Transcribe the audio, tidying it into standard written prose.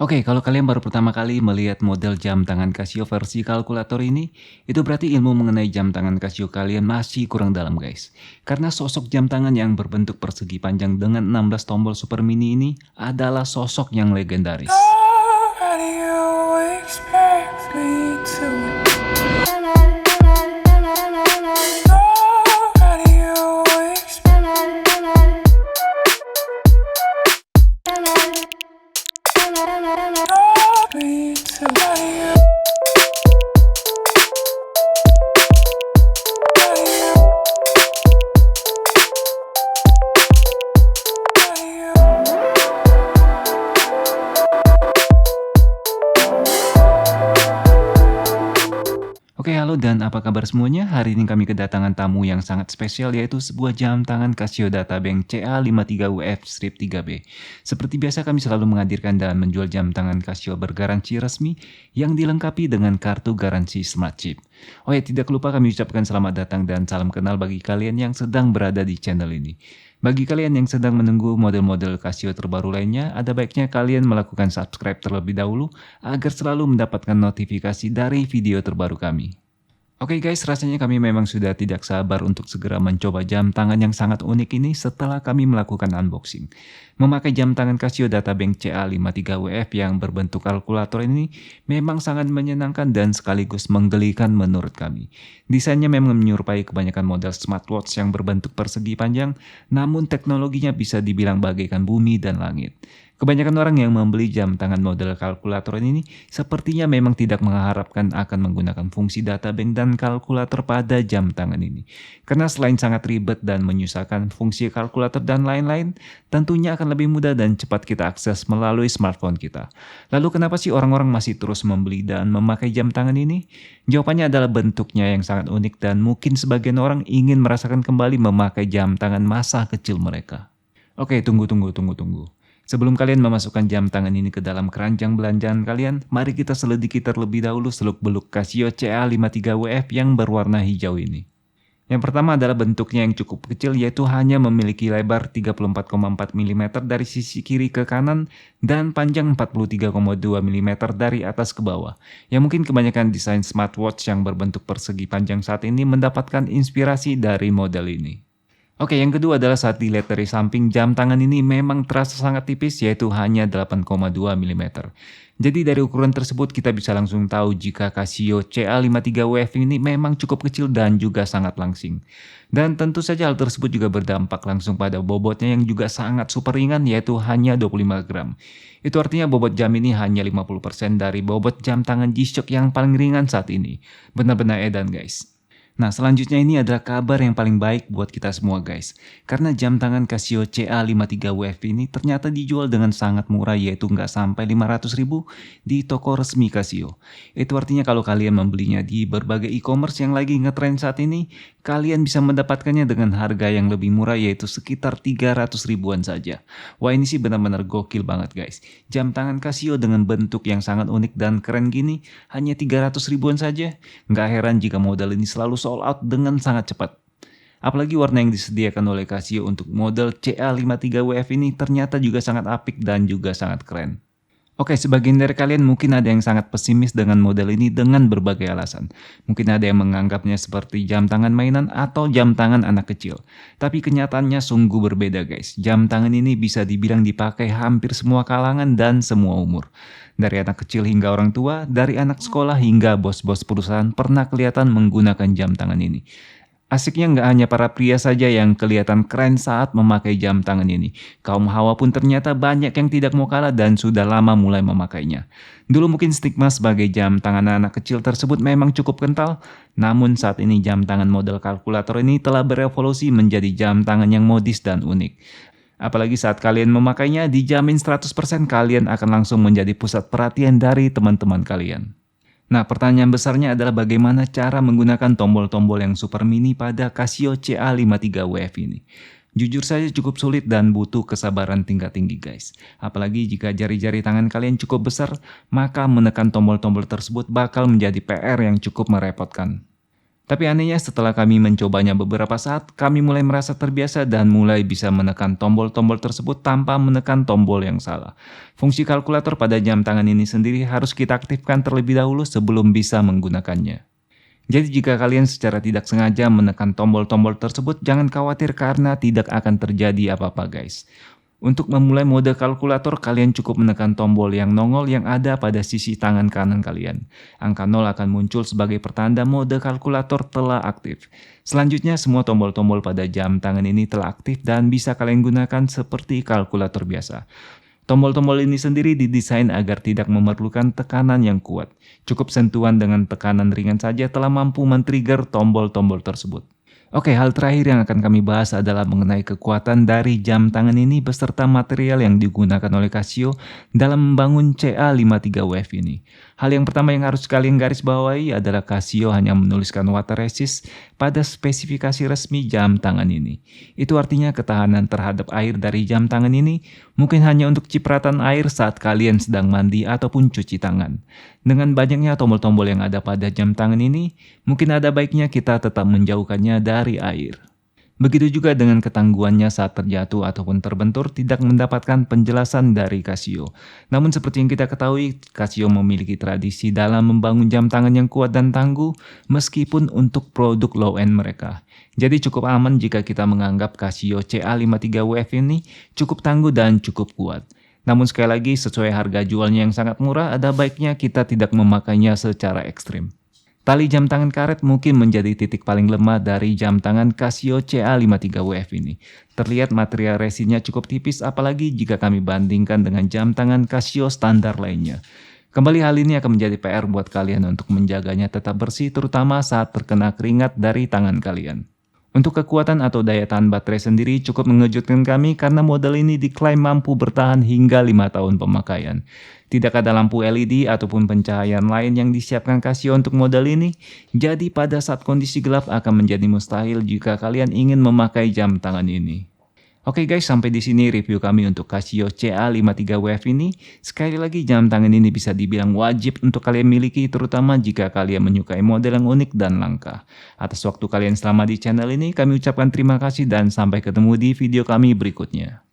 Oke, kalau kalian baru pertama kali melihat model jam tangan Casio versi kalkulator ini, itu berarti ilmu mengenai jam tangan Casio kalian masih kurang dalam guys. Karena sosok jam tangan yang berbentuk persegi panjang dengan 16 tombol super mini ini adalah sosok yang legendaris. How do you expect me to? How do you expect me to? Oke, halo dan apa kabar semuanya? Hari ini kami kedatangan tamu yang sangat spesial yaitu sebuah jam tangan Casio Databank CA53UF-3B. Seperti biasa kami selalu menghadirkan dan menjual jam tangan Casio bergaransi resmi yang dilengkapi dengan kartu garansi Smart Chip. Oh ya, tidak lupa kami ucapkan selamat datang dan salam kenal bagi kalian yang sedang berada di channel ini. Bagi kalian yang sedang menunggu model-model Casio terbaru lainnya, ada baiknya kalian melakukan subscribe terlebih dahulu agar selalu mendapatkan notifikasi dari video terbaru kami. Oke guys, rasanya kami memang sudah tidak sabar untuk segera mencoba jam tangan yang sangat unik ini setelah kami melakukan unboxing. Memakai jam tangan Casio Databank CA53UF yang berbentuk kalkulator ini memang sangat menyenangkan dan sekaligus menggelikan menurut kami. Desainnya memang menyerupai kebanyakan model smartwatch yang berbentuk persegi panjang, namun teknologinya bisa dibilang bagaikan bumi dan langit. Kebanyakan orang yang membeli jam tangan model kalkulator ini sepertinya memang tidak mengharapkan akan menggunakan fungsi databank dan kalkulator pada jam tangan ini. Karena selain sangat ribet dan menyusahkan fungsi kalkulator dan lain-lain, tentunya akan lebih mudah dan cepat kita akses melalui smartphone kita. Lalu kenapa sih orang-orang masih terus membeli dan memakai jam tangan ini? Jawabannya adalah bentuknya yang sangat unik dan mungkin sebagian orang ingin merasakan kembali memakai jam tangan masa kecil mereka. Oke, tunggu. Sebelum kalian memasukkan jam tangan ini ke dalam keranjang belanjaan kalian, mari kita selidiki terlebih dahulu seluk-beluk Casio CA53UF yang berwarna hijau ini. Yang pertama adalah bentuknya yang cukup kecil yaitu hanya memiliki lebar 34,4 mm dari sisi kiri ke kanan dan panjang 43,2 mm dari atas ke bawah. Yang mungkin kebanyakan desain smartwatch yang berbentuk persegi panjang saat ini mendapatkan inspirasi dari model ini. Oke, yang kedua adalah saat dilihat dari samping, jam tangan ini memang terasa sangat tipis yaitu hanya 8,2 mm. Jadi dari ukuran tersebut kita bisa langsung tahu jika Casio CA53UF ini memang cukup kecil dan juga sangat langsing. Dan tentu saja hal tersebut juga berdampak langsung pada bobotnya yang juga sangat super ringan yaitu hanya 25 gram. Itu artinya bobot jam ini hanya 50% dari bobot jam tangan G-Shock yang paling ringan saat ini. Benar-benar edan guys. Nah, selanjutnya ini adalah kabar yang paling baik buat kita semua guys. Karena jam tangan Casio CA53UF ini ternyata dijual dengan sangat murah yaitu nggak sampai 500.000 di toko resmi Casio. Itu artinya kalau kalian membelinya di berbagai e-commerce yang lagi ngetrend saat ini, kalian bisa mendapatkannya dengan harga yang lebih murah yaitu sekitar 300 ribuan saja. Wah, ini sih benar-benar gokil banget guys. Jam tangan Casio dengan bentuk yang sangat unik dan keren gini hanya 300 ribuan saja. Nggak heran jika model ini selalu sold out dengan sangat cepat. Apalagi warna yang disediakan oleh Casio untuk model CA53UF ini ternyata juga sangat apik dan juga sangat keren. Oke, sebagian dari kalian mungkin ada yang sangat pesimis dengan model ini dengan berbagai alasan. Mungkin ada yang menganggapnya seperti jam tangan mainan atau jam tangan anak kecil. Tapi kenyataannya sungguh berbeda guys. Jam tangan ini bisa dibilang dipakai hampir semua kalangan dan semua umur. Dari anak kecil hingga orang tua, dari anak sekolah hingga bos-bos perusahaan pernah kelihatan menggunakan jam tangan ini. Asiknya nggak hanya para pria saja yang kelihatan keren saat memakai jam tangan ini. Kaum hawa pun ternyata banyak yang tidak mau kalah dan sudah lama mulai memakainya. Dulu mungkin stigma sebagai jam tangan anak kecil tersebut memang cukup kental, namun saat ini jam tangan model kalkulator ini telah berevolusi menjadi jam tangan yang modis dan unik. Apalagi saat kalian memakainya, dijamin 100% kalian akan langsung menjadi pusat perhatian dari teman-teman kalian. Nah, pertanyaan besarnya adalah bagaimana cara menggunakan tombol-tombol yang super mini pada Casio CA53UF ini. Jujur saja cukup sulit dan butuh kesabaran tingkat tinggi guys. Apalagi jika jari-jari tangan kalian cukup besar, maka menekan tombol-tombol tersebut bakal menjadi PR yang cukup merepotkan. Tapi anehnya setelah kami mencobanya beberapa saat, kami mulai merasa terbiasa dan mulai bisa menekan tombol-tombol tersebut tanpa menekan tombol yang salah. Fungsi kalkulator pada jam tangan ini sendiri harus kita aktifkan terlebih dahulu sebelum bisa menggunakannya. Jadi jika kalian secara tidak sengaja menekan tombol-tombol tersebut, jangan khawatir karena tidak akan terjadi apa-apa guys. Untuk memulai mode kalkulator, kalian cukup menekan tombol yang nongol yang ada pada sisi tangan kanan kalian. Angka 0 akan muncul sebagai pertanda mode kalkulator telah aktif. Selanjutnya, semua tombol-tombol pada jam tangan ini telah aktif dan bisa kalian gunakan seperti kalkulator biasa. Tombol-tombol ini sendiri didesain agar tidak memerlukan tekanan yang kuat. Cukup sentuhan dengan tekanan ringan saja telah mampu men-trigger tombol-tombol tersebut. Oke, hal terakhir yang akan kami bahas adalah mengenai kekuatan dari jam tangan ini beserta material yang digunakan oleh Casio dalam membangun CA53WF ini. Hal yang pertama yang harus kalian garis bawahi adalah Casio hanya menuliskan water resist pada spesifikasi resmi jam tangan ini. Itu artinya ketahanan terhadap air dari jam tangan ini mungkin hanya untuk cipratan air saat kalian sedang mandi ataupun cuci tangan. Dengan banyaknya tombol-tombol yang ada pada jam tangan ini, mungkin ada baiknya kita tetap menjauhkannya dari air. Begitu juga dengan ketangguhannya saat terjatuh ataupun terbentur tidak mendapatkan penjelasan dari Casio. Namun seperti yang kita ketahui, Casio memiliki tradisi dalam membangun jam tangan yang kuat dan tangguh meskipun untuk produk low-end mereka. Jadi cukup aman jika kita menganggap Casio CA53WF ini cukup tangguh dan cukup kuat. Namun sekali lagi sesuai harga jualnya yang sangat murah, ada baiknya kita tidak memakainya secara ekstrim. Tali jam tangan karet mungkin menjadi titik paling lemah dari jam tangan Casio CA53WF ini. Terlihat material resinnya cukup tipis apalagi jika kami bandingkan dengan jam tangan Casio standar lainnya. Kembali hal ini akan menjadi PR buat kalian untuk menjaganya tetap bersih terutama saat terkena keringat dari tangan kalian. Untuk kekuatan atau daya tahan baterai sendiri cukup mengejutkan kami karena model ini diklaim mampu bertahan hingga 5 tahun pemakaian. Tidak ada lampu LED ataupun pencahayaan lain yang disiapkan Casio untuk model ini, jadi pada saat kondisi gelap akan menjadi mustahil jika kalian ingin memakai jam tangan ini. Oke guys, sampai di sini review kami untuk Casio CA53WF ini. Sekali lagi jam tangan ini bisa dibilang wajib untuk kalian miliki terutama jika kalian menyukai model yang unik dan langka. Atas waktu kalian selama di channel ini kami ucapkan terima kasih dan sampai ketemu di video kami berikutnya.